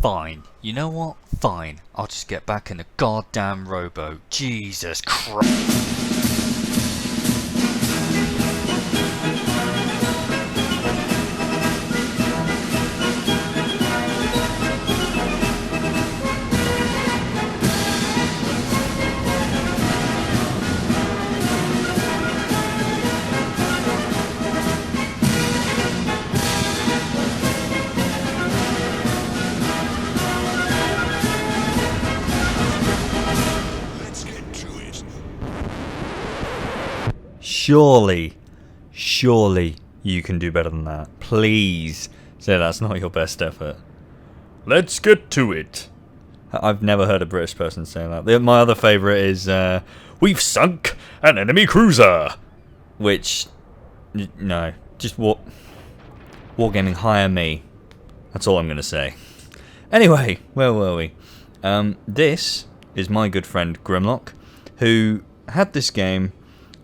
Fine. You know what? Fine. I'll just get back in the goddamn rowboat. Jesus Christ. Surely you can do better than that. Please say that's not your best effort. Let's get to it. I've never heard a British person say that. My other favourite is, we've sunk an enemy cruiser. Which, no, just Wargaming, hire me. That's all I'm going to say. Anyway, where were we? This is my good friend Grimlock, who had this game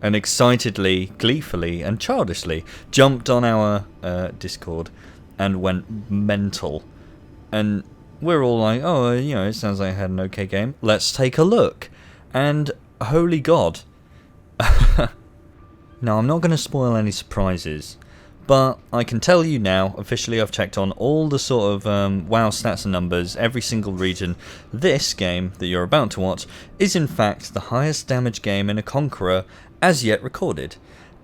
and excitedly, gleefully, and childishly jumped on our Discord and went mental. And we're all like, oh, you know, it sounds like I had an okay game. Let's take a look. And holy God. Now, I'm not going to spoil any surprises, but I can tell you now, officially I've checked on all the sort of WoW stats and numbers, every single region. This game that you're about to watch is in fact the highest damage game in a Conqueror as yet recorded.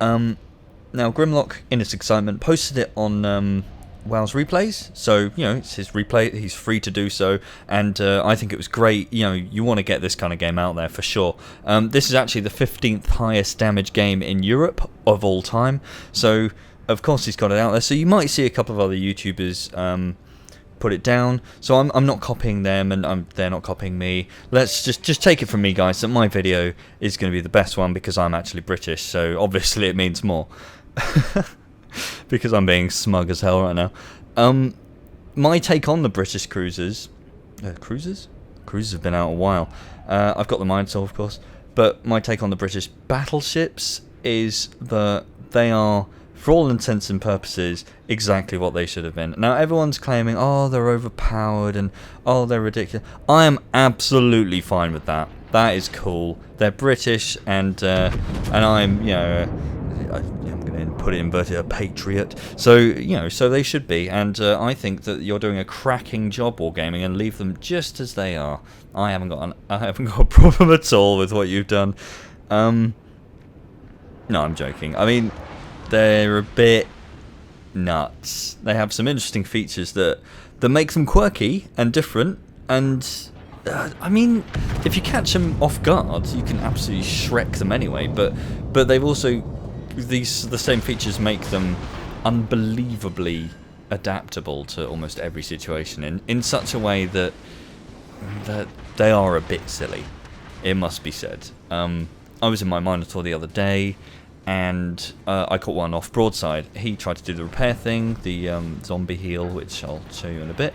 Now Grimlock, in his excitement, posted it on WoW's replays, so you know it's his replay, he's free to do so, and I think it was great. You know, you want to get this kind of game out there for sure. This is actually the 15th highest damage game in Europe of all time, so of course he's got it out there. So you might see a couple of other YouTubers put it down, so I'm not copying them, and they're not copying me. Let's just take it from me, guys, that my video is going to be the best one because I'm actually British, so obviously it means more. Because I'm being smug as hell right now. My take on the British cruisers... Cruisers? Cruisers have been out a while. I've got the Mindsaw, of course, but my take on the British battleships is that they are, for all intents and purposes, exactly what they should have been. Now, everyone's claiming, oh, they're overpowered, and oh, they're ridiculous. I am absolutely fine with that. That is cool. They're British, and I'm, you know, I'm going to put it inverted, a patriot. So, you know, so they should be, and I think that you're doing a cracking job wargaming, and leave them just as they are. I haven't got a problem at all with what you've done. No, I'm joking. I mean, they're a bit nuts. They have some interesting features that make them quirky and different, and I mean, if you catch them off guard, you can absolutely Shrek them anyway, but they've also, the same features make them unbelievably adaptable to almost every situation in such a way that they are a bit silly, it must be said. I was in my Minotaur the other day, and I caught one off broadside. He tried to do the repair thing, the zombie heal, which I'll show you in a bit,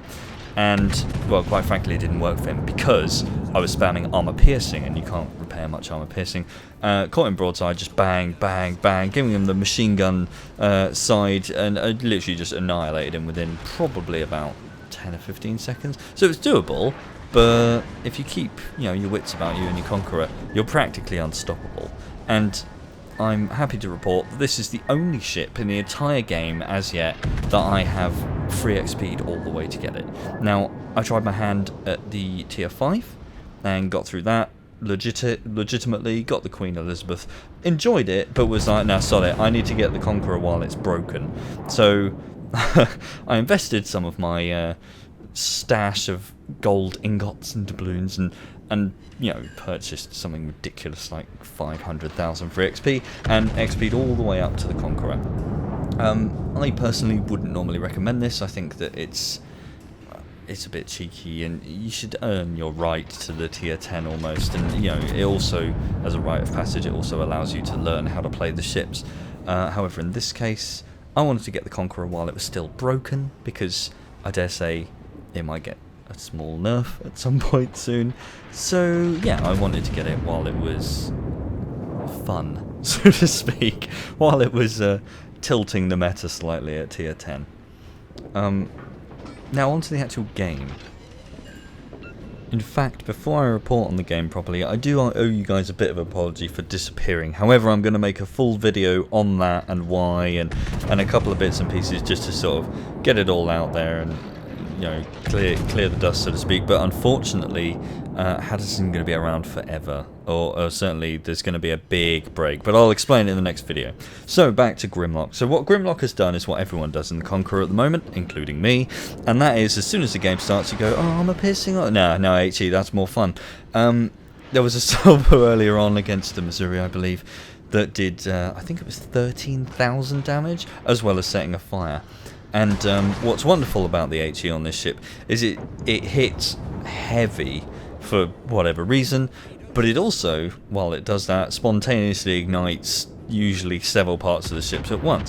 and, well, quite frankly, it didn't work for him because I was spamming armor piercing, and you can't repair much armor piercing. Caught him broadside, just bang, bang, bang, giving him the machine gun side, and I literally just annihilated him within probably about 10 or 15 seconds. So it's doable, but if you keep, you know, your wits about you and your Conqueror, you're practically unstoppable. And I'm happy to report that this is the only ship in the entire game as yet that I have free XP'd all the way to get it. Now, I tried my hand at the tier 5 and got through that legitimately, got the Queen Elizabeth, enjoyed it, but was like, nah, sod it, I need to get the Conqueror while it's broken. So I invested some of my stash of gold ingots and doubloons and you know, purchased something ridiculous like 500,000 for XP, and XP'd all the way up to the Conqueror. I personally wouldn't normally recommend this. I think that it's a bit cheeky, and you should earn your right to the tier 10 almost, and you know, it also, as a rite of passage, it also allows you to learn how to play the ships. However, in this case, I wanted to get the Conqueror while it was still broken, because I dare say it might get a small nerf at some point soon. So yeah, I wanted to get it while it was fun, so to speak, while it was tilting the meta slightly at tier 10. Now onto the actual game. In fact, before I report on the game properly, I do owe you guys a bit of an apology for disappearing. However, I'm going to make a full video on that and why, and a couple of bits and pieces just to sort of get it all out there and, you know, clear the dust, so to speak. But unfortunately, Haddis isn't going to be around forever, or certainly there's going to be a big break, but I'll explain it in the next video. So back to Grimlock. So what Grimlock has done is what everyone does in the Conqueror at the moment, including me, and that is, as soon as the game starts, you go, oh, I'm a piercing. No, HE, that's more fun. There was a salvo earlier on against the Missouri, I believe, that did, I think it was 13,000 damage, as well as setting a fire. And what's wonderful about the HE on this ship is it hits heavy for whatever reason, but it also, while it does that, spontaneously ignites usually several parts of the ships at once,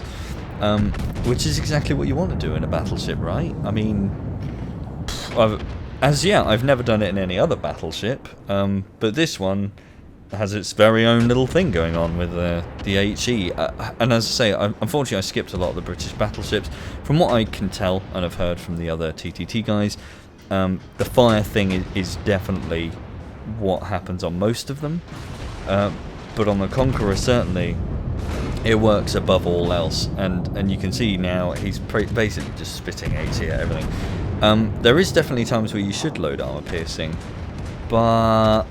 which is exactly what you want to do in a battleship, right? I mean, I've never done it in any other battleship, but this one has its very own little thing going on with the HE, and as I say, unfortunately I skipped a lot of the British battleships. From what I can tell and have heard from the other TTT guys, the fire thing is definitely what happens on most of them, but on the Conqueror certainly it works above all else, and you can see now he's basically just spitting HE at everything. There is definitely times where you should load armor piercing, but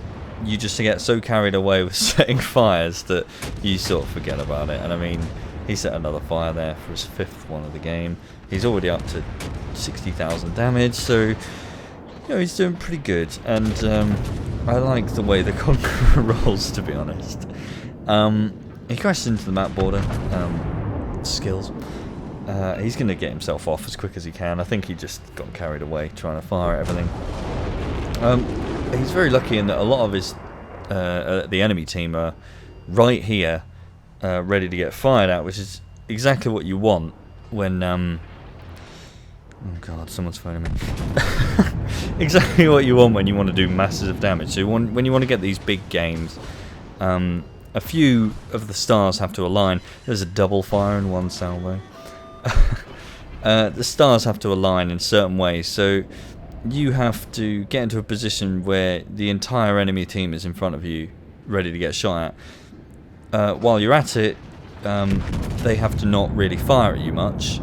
you just get so carried away with setting fires that you sort of forget about it. And I mean, he set another fire there for his 5th one of the game. He's already up to 60,000 damage, so you know, he's doing pretty good. And I like the way the Conqueror rolls, to be honest. He crashed into the map border. Skills. He's going to get himself off as quick as he can. I think he just got carried away trying to fire at everything. He's very lucky in that a lot of his the enemy team are right here, ready to get fired at, which is exactly what you want when oh god, someone's phoning me. Exactly what you want when you want to do massive damage. So when you want to get these big games, a few of the stars have to align. There's a double fire in one salvo. The stars have to align in certain ways, so you have to get into a position where the entire enemy team is in front of you, ready to get shot at. While you're at it, they have to not really fire at you much.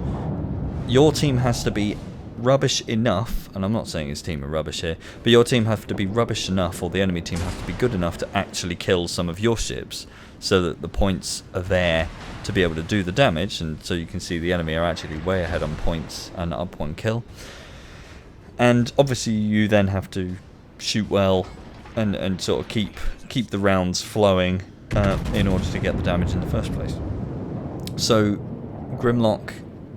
Your team has to be rubbish enough, and I'm not saying his team are rubbish here, but your team have to be rubbish enough, or the enemy team have to be good enough to actually kill some of your ships, so that the points are there to be able to do the damage, and so you can see the enemy are actually way ahead on points and up one kill. And obviously you then have to shoot well and sort of keep the rounds flowing in order to get the damage in the first place. So Grimlock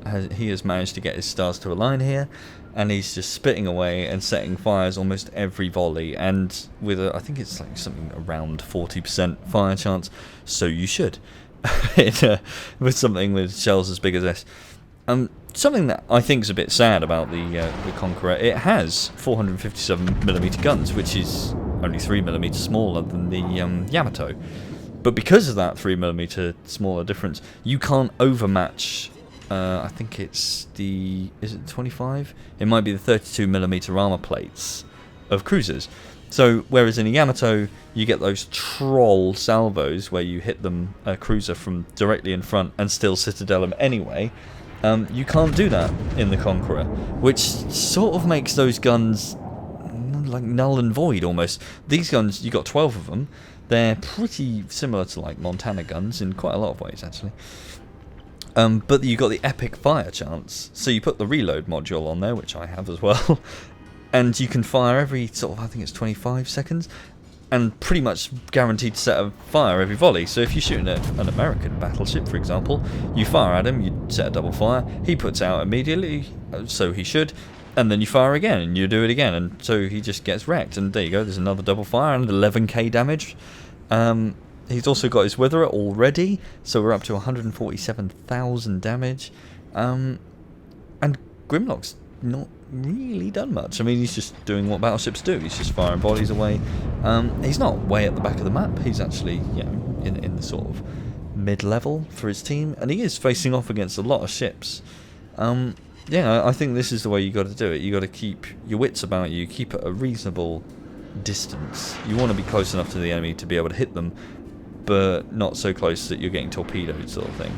has managed to get his stars to align here, and he's just spitting away and setting fires almost every volley, and with I think it's like something around 40% fire chance, so you should. With something with shells as big as this. Something that I think is a bit sad about the Conqueror, it has 457mm guns, which is only 3mm smaller than the Yamato. But because of that 3mm smaller difference, you can't overmatch. I think it's is it 25? It might be the 32mm armor plates of cruisers. So whereas in a Yamato you get those troll salvos where you hit them a cruiser from directly in front and still citadel them anyway, you can't do that in the Conqueror, which sort of makes those guns like null and void almost. These guns, you got 12 of them. They're pretty similar to like Montana guns in quite a lot of ways actually. But you got the epic fire chance, so you put the reload module on there, which I have as well, and you can fire every sort of, I think it's 25 seconds, and pretty much guaranteed to set a fire every volley. So if you're shooting at an American battleship, for example, you fire at him, you set a double fire, he puts out immediately, so he should, and then you fire again, and you do it again, and so he just gets wrecked, and there you go, there's another double fire, and 11k damage. He's also got his Witherer already, so we're up to 147,000 damage, and Grimlock's not really done much. I mean, he's just doing what battleships do. He's just firing bodies away. He's not way at the back of the map. He's actually, you know, in the sort of mid-level for his team, and he is facing off against a lot of ships. yeah, I think this is the way you got to do it. You got to keep your wits about you, keep at a reasonable distance. You want to be close enough to the enemy to be able to hit them, but not so close that you're getting torpedoed, sort of thing.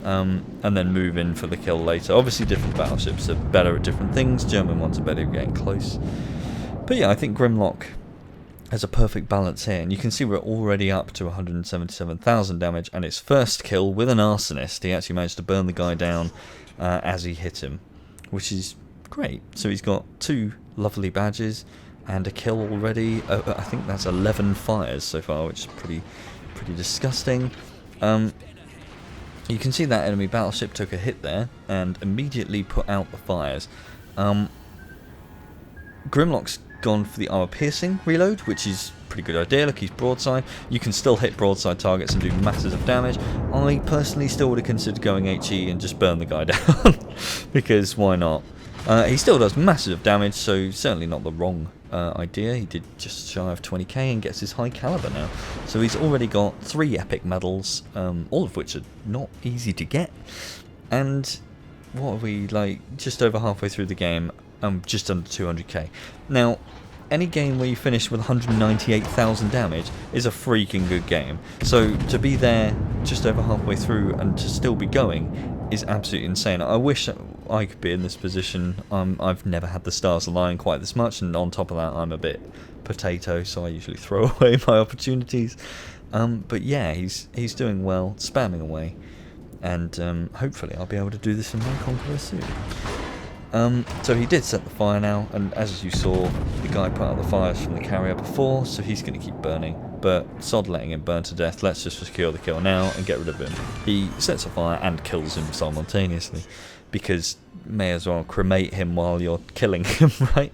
And then move in for the kill later. Obviously, different battleships are better at different things. German ones are better at getting close. But yeah, I think Grimlock has a perfect balance here, and you can see we're already up to 177,000 damage, and its first kill with an arsonist. He actually managed to burn the guy down as he hit him, which is great. So he's got 2 lovely badges and a kill already. I think that's 11 fires so far, which is pretty disgusting. You can see that enemy battleship took a hit there and immediately put out the fires. Grimlock's gone for the armor piercing reload, which is a pretty good idea. Look, he's broadside. You can still hit broadside targets and do masses of damage. I personally still would have considered going HE and just burn the guy down, because why not? He still does massive damage, so certainly not the wrong idea. He did just shy of 20k and gets his high caliber now. So he's already got 3 epic medals, all of which are not easy to get. And what are we, like, just over halfway through the game, just under 200k. Now, any game where you finish with 198,000 damage is a freaking good game. So to be there just over halfway through and to still be going is absolutely insane. I wish I could be in this position. I've never had the stars align quite this much, and on top of that I'm a bit potato, so I usually throw away my opportunities. But yeah, he's doing well, spamming away, and hopefully I'll be able to do this in Record Conqueror soon. So he did set the fire now, and as you saw, the guy put out the fires from the carrier before, so he's going to keep burning. But sod letting him burn to death, let's just secure the kill now and get rid of him. He sets a fire and kills him simultaneously, because may as well cremate him while you're killing him, right?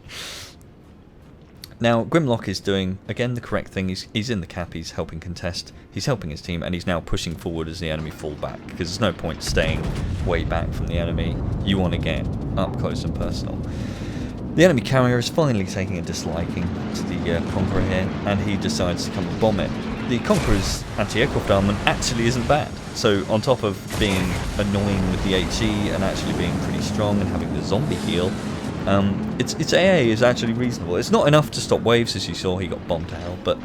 Now, Grimlock is doing, again, the correct thing. He's in the cap, he's helping contest, he's helping his team, and he's now pushing forward as the enemy fall back, because there's no point staying way back from the enemy. You want to get up close and personal. The enemy carrier is finally taking a disliking to the Conqueror here, and he decides to come and bomb it. The Conqueror's anti-aircraft armament actually isn't bad, so on top of being annoying with the HE and actually being pretty strong and having the zombie heal, its AA is actually reasonable. It's not enough to stop waves, as you saw. He got bombed to hell, but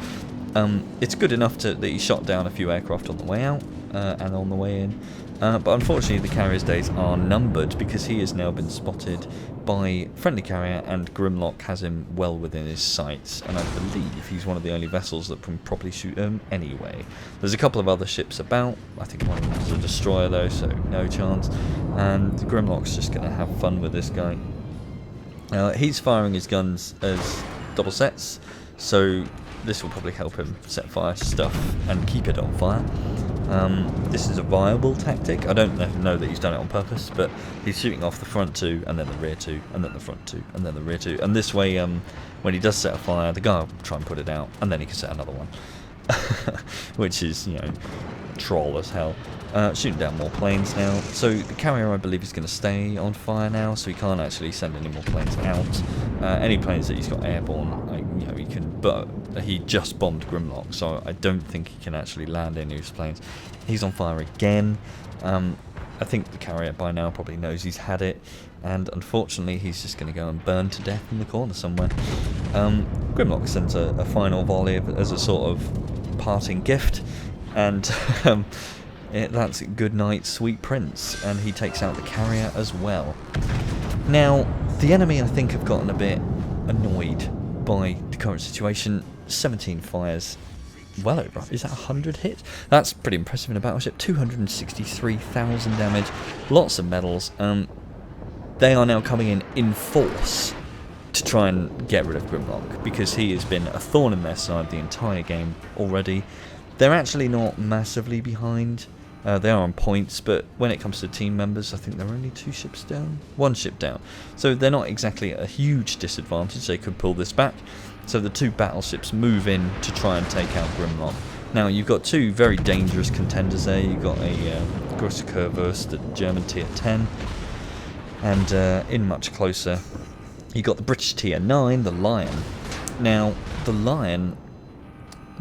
it's good enough that he shot down a few aircraft on the way out and on the way in. But unfortunately the carrier's days are numbered, because he has now been spotted by friendly carrier, and Grimlock has him well within his sights, and I believe he's one of the only vessels that can properly shoot him anyway. There's a couple of other ships about. I think one of them is a destroyer though, so no chance, and Grimlock's just going to have fun with this guy. He's firing his guns as double sets, so this will probably help him set fire to stuff and keep it on fire. This is a viable tactic. I don't know that he's done it on purpose, but he's shooting off the front 2 and then the rear 2 and then the front 2 and then the rear 2, and this way when he does set a fire, the guy will try and put it out, and then he can set another one. Which is, you know, troll as hell. Shooting down more planes now. So the carrier, I believe, is going to stay on fire now, so he can't actually send any more planes out. Any planes that he's got airborne, you know, he can. But he just bombed Grimlock, so I don't think he can actually land any of his planes. He's on fire again. I think the carrier by now probably knows he's had it, and unfortunately he's just going to go and burn to death in the corner somewhere. Grimlock sends a final volley as a sort of parting gift, and that's good night, sweet prince, and he takes out the carrier as well. Now, the enemy, I think, have gotten a bit annoyed by the current situation. 17 fires, well over, is that 100 hits? That's pretty impressive in a battleship. 263,000 damage, lots of medals. They are now coming in force to try and get rid of Grimlock, because he has been a thorn in their side the entire game already. They're actually not massively behind. They are on points, but when it comes to team members, I think they're only 2 ships down, 1 ship down. So they're not exactly at a huge disadvantage. They could pull this back. So the 2 battleships move in to try and take out Grimlock. Now you've got 2 very dangerous contenders there. You've got a Record Conqueror, the German tier 10, and in much closer, you got the British tier 9, the Lion. Now the Lion,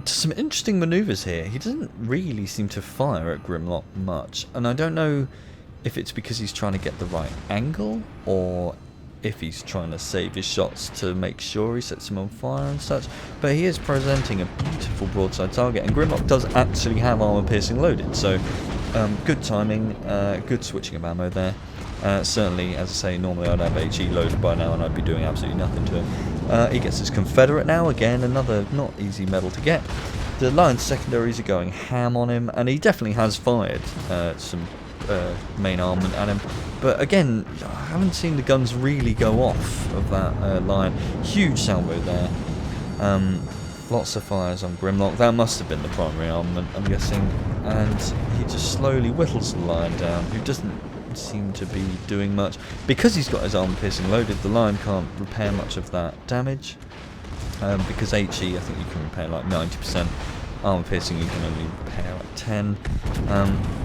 some interesting manoeuvres here. He doesn't really seem to fire at Grimlock much, and I don't know if it's because he's trying to get the right angle, or if he's trying to save his shots to make sure he sets him on fire and such. But he is presenting a beautiful broadside target, and Grimlock does actually have armor piercing loaded, so good timing, good switching of ammo there. Certainly, as I say, normally I'd have HE loaded by now and I'd be doing absolutely nothing to him. He gets his Confederate now, again another not easy medal to get. The Lion's secondaries are going ham on him, and he definitely has fired some main armament at him, but again, I haven't seen the guns really go off of that Lion. Huge salvo there. Lots of fires on Grimlock. That must have been the primary armament, I'm guessing, and he just slowly whittles the Lion down, who doesn't seem to be doing much. Because he's got his armor piercing loaded, the Lion can't repair much of that damage, because HE, I think you can repair like 90%. Armor piercing you can only repair at 10.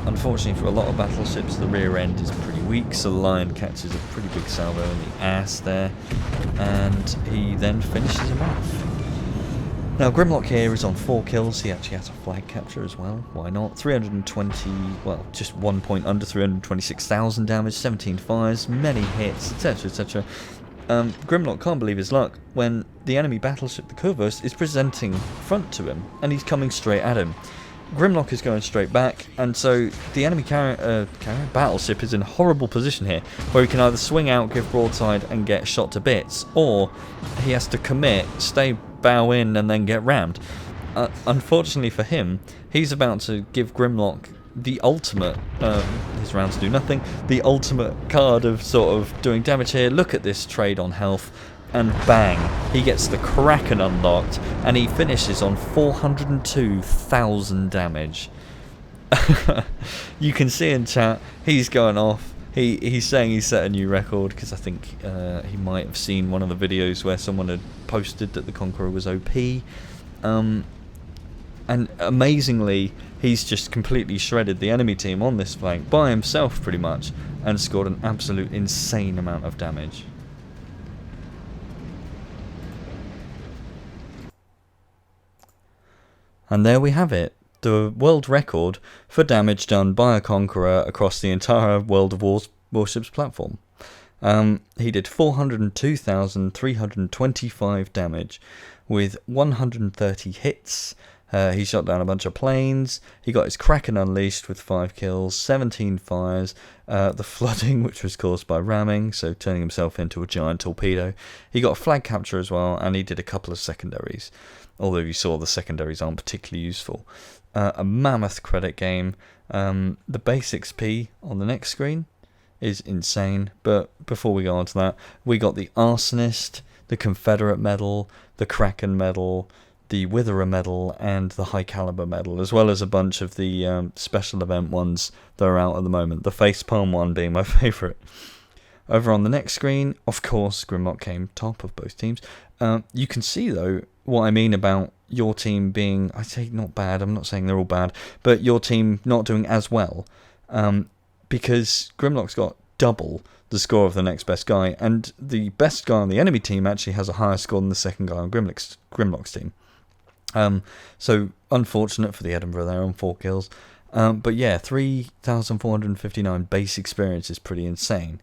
Unfortunately for a lot of battleships, the rear end is pretty weak, so the Lion catches a pretty big salvo in the ass there, and he then finishes him off. Now Grimlock here is on 4 kills. He actually has a flag capture as well. Why not? 320, well, just 1 point under 326,000 damage, 17 fires, many hits, etc, etc. Grimlock can't believe his luck when the enemy battleship, the Kurvurst, is presenting front to him, and he's coming straight at him. Grimlock is going straight back, and so the enemy battleship is in a horrible position here, where he can either swing out, give broadside, and get shot to bits, or he has to commit, stay bow in, and then get rammed. Unfortunately for him, he's about to give Grimlock the ultimate, his rounds do nothing, the ultimate card of sort of doing damage here. Look at this trade on health, and bang, he gets the Kraken unlocked, and he finishes on 402,000 damage. You can see in chat, he's going off. He's saying he's set a new record, because I think he might have seen one of the videos where someone had posted that the Conqueror was OP. And amazingly, he's just completely shredded the enemy team on this flank by himself pretty much, and scored an absolute insane amount of damage. And there we have it, the world record for damage done by a Conqueror across the entire World of Warships platform. He did 402,325 damage with 130 hits. He shot down a bunch of planes. He got his Kraken unleashed with 5 kills, 17 fires, the flooding, which was caused by ramming, so turning himself into a giant torpedo. He got a flag capture as well, and he did a couple of secondaries, although you saw the secondaries aren't particularly useful. A mammoth credit game. The base XP on the next screen is insane, but before we go on to that, we got the Arsonist, the Confederate medal, the Kraken medal, the Witherer medal, and the High Caliber medal, as well as a bunch of the special event ones that are out at the moment, the facepalm one being my favourite. Over on the next screen, of course, Grimlock came top of both teams. You can see, though, what I mean about your team being, I say not bad, I'm not saying they're all bad, but your team not doing as well, because Grimlock's got double the score of the next best guy, and the best guy on the enemy team actually has a higher score than the second guy on Grimlock's team. So unfortunate for the Edinburgh there on 4 kills, but yeah, 3,459 base experience is pretty insane.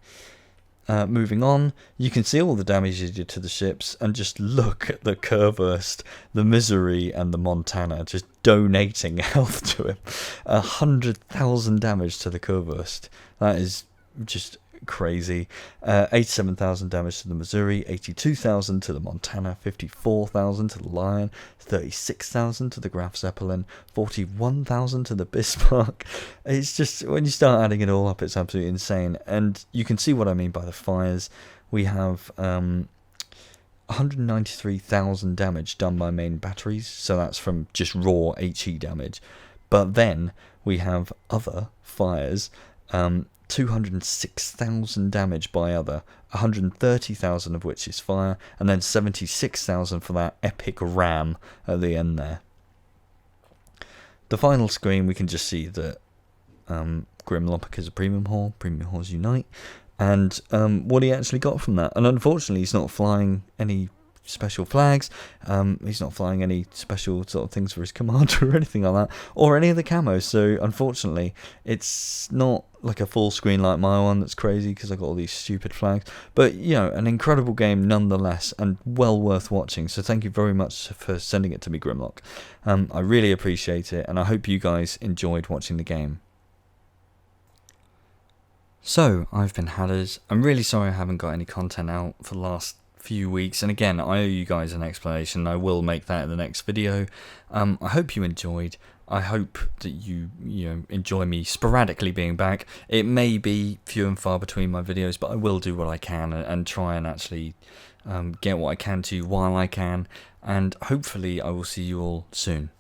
Moving on, you can see all the damage he did to the ships, and just look at the Kurvurst, the Misery, and the Montana just donating health to him. 100,000 damage to the Kurvurst. That is just crazy. 87,000 damage to the Missouri, 82,000 to the Montana, 54,000 to the Lion, 36,000 to the Graf Zeppelin, 41,000 to the Bismarck. It's just, when you start adding it all up, it's absolutely insane. And you can see what I mean by the fires. We have 193,000 damage done by main batteries, so that's from just raw HE damage. But then we have other fires, 206,000 damage by other, 130,000 of which is fire, and then 76,000 for that epic ram at the end there. The final screen, we can just see that Grimlock is a premium hull, premium hulls unite, and what he actually got from that. And unfortunately, he's not flying any special flags. He's not flying any special sort of things for his commander or anything like that, or any of the camos. So unfortunately, it's not like a full screen like my one that's crazy because I got all these stupid flags. But you know, an incredible game nonetheless, and well worth watching. So thank you very much for sending it to me, Grimlock. I really appreciate it, and I hope you guys enjoyed watching the game. So, I've been Hatters. I'm really sorry I haven't got any content out for the last few weeks, and again, I owe you guys an explanation. I will make that in the next video. I hope you enjoyed. I hope that you enjoy me sporadically being back. It may be few and far between my videos, but I will do what I can and try and actually get what I can to you while I can, and hopefully I will see you all soon.